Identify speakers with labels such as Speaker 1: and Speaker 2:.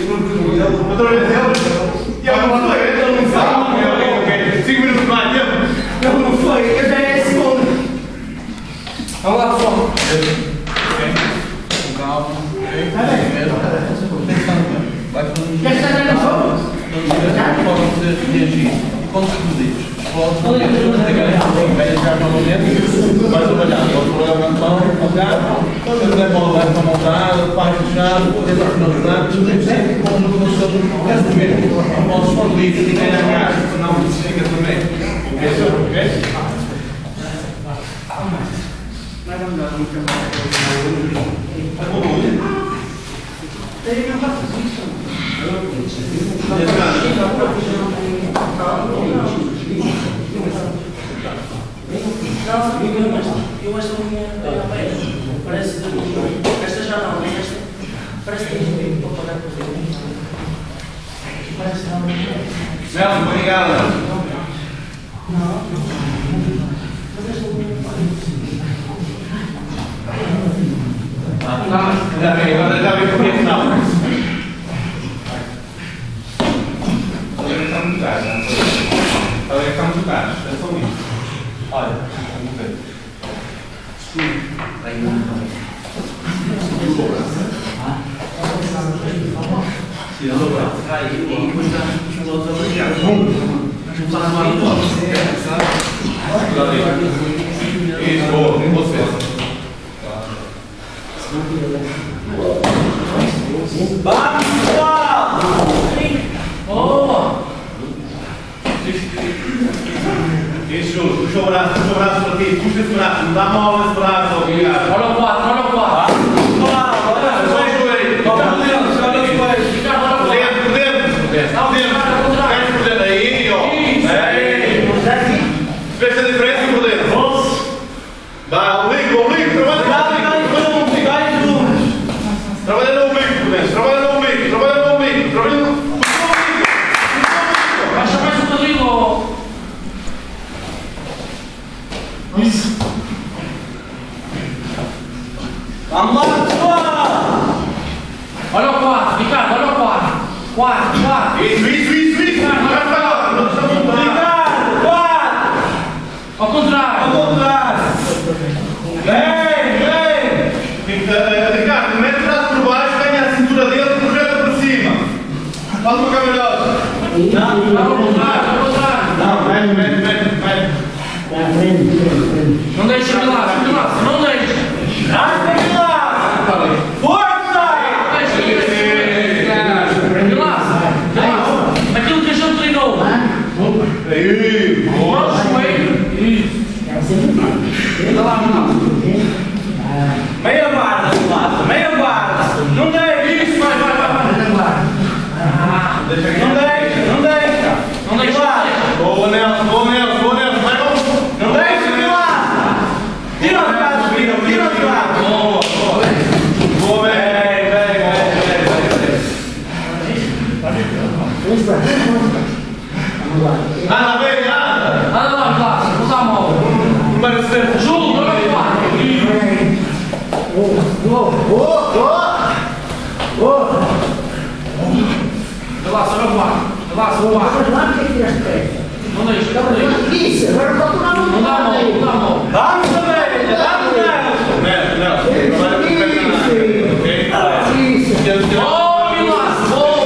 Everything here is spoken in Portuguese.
Speaker 1: Outra vez ele. E ele não foi, ele não sabe. Ok. 5 minutos mais, tempo.
Speaker 2: Ele não foi, eu já é a segunda. Vamos lá, pessoal.
Speaker 3: Com calma. Vai falando.
Speaker 2: Já está na noção?
Speaker 3: Podem fazer reagir. Quando tu dizes, pode já novamente, vai trabalhar, pode trabalhar na mão, olhar, se der bola vai para montar, vai fechar, tentar finalizar, sempre com o negociador, é primeiro, podes expandir, ninguém a ganhar, não fica também. Ok?
Speaker 2: Vai dar melhor, não fica mais. Tem que fazer isso. Eu acho que a minha parece esta já não, mas esta parece que tem um pouco para pagar por ele. Parece que não.
Speaker 1: Nelson, obrigado.
Speaker 2: Não. Mas esta
Speaker 1: Já vem porque não. Está muito caro. Está muito caro. É só isso. Olha, vamos ver. Isso, boa, com você.
Speaker 2: Vamos, pessoal! Boa!
Speaker 1: Isso, puxa o braço para aqui, puxa esse braço, não dá mal esse braço, obrigado.
Speaker 2: Olha o 4, olha o 4.
Speaker 1: Fez a diferença por dentro. Dá o umbigo, trabalha no umbigo por dentro, trabalha no umbigo.
Speaker 2: Baixa mais um bocadinho. Isso. Vamos lá, pessoal! Olha o 4, Ricardo, olha o 4. 4.
Speaker 1: Isso.
Speaker 2: Ricardo, 4. Ao contrário. Vem.
Speaker 1: Ricardo, mete o braço por baixo, ganha a cintura dele e projeta para cima. Faz uma caminhada.
Speaker 2: Não, ao contrário.
Speaker 1: Não, mete.
Speaker 2: Não deixe de lá, não deixe. Força! Aquilo que a gente treinou.
Speaker 1: Aí, boa.
Speaker 2: Isso. Anda lá. Meia guarda, não deixe. Isso, vai. Não deixe.
Speaker 1: Boa, Nelson, vai lá.
Speaker 2: Não deixe de lá. Tira os braços, tira os braços.
Speaker 1: Boa, vem. Nada, vem, nada.
Speaker 2: Anda lá, Clássico, usa a mão.
Speaker 1: Parece ser.
Speaker 2: Júlio, olha o 4. Vai lá, sobe o 4. Não deixe.
Speaker 4: Isso, agora procurar um
Speaker 2: Não dá a mão.
Speaker 1: Vamos também, Nelson. Trabalha com o pé na área, ok?
Speaker 4: Isso.
Speaker 2: Ô, Milagre, bom.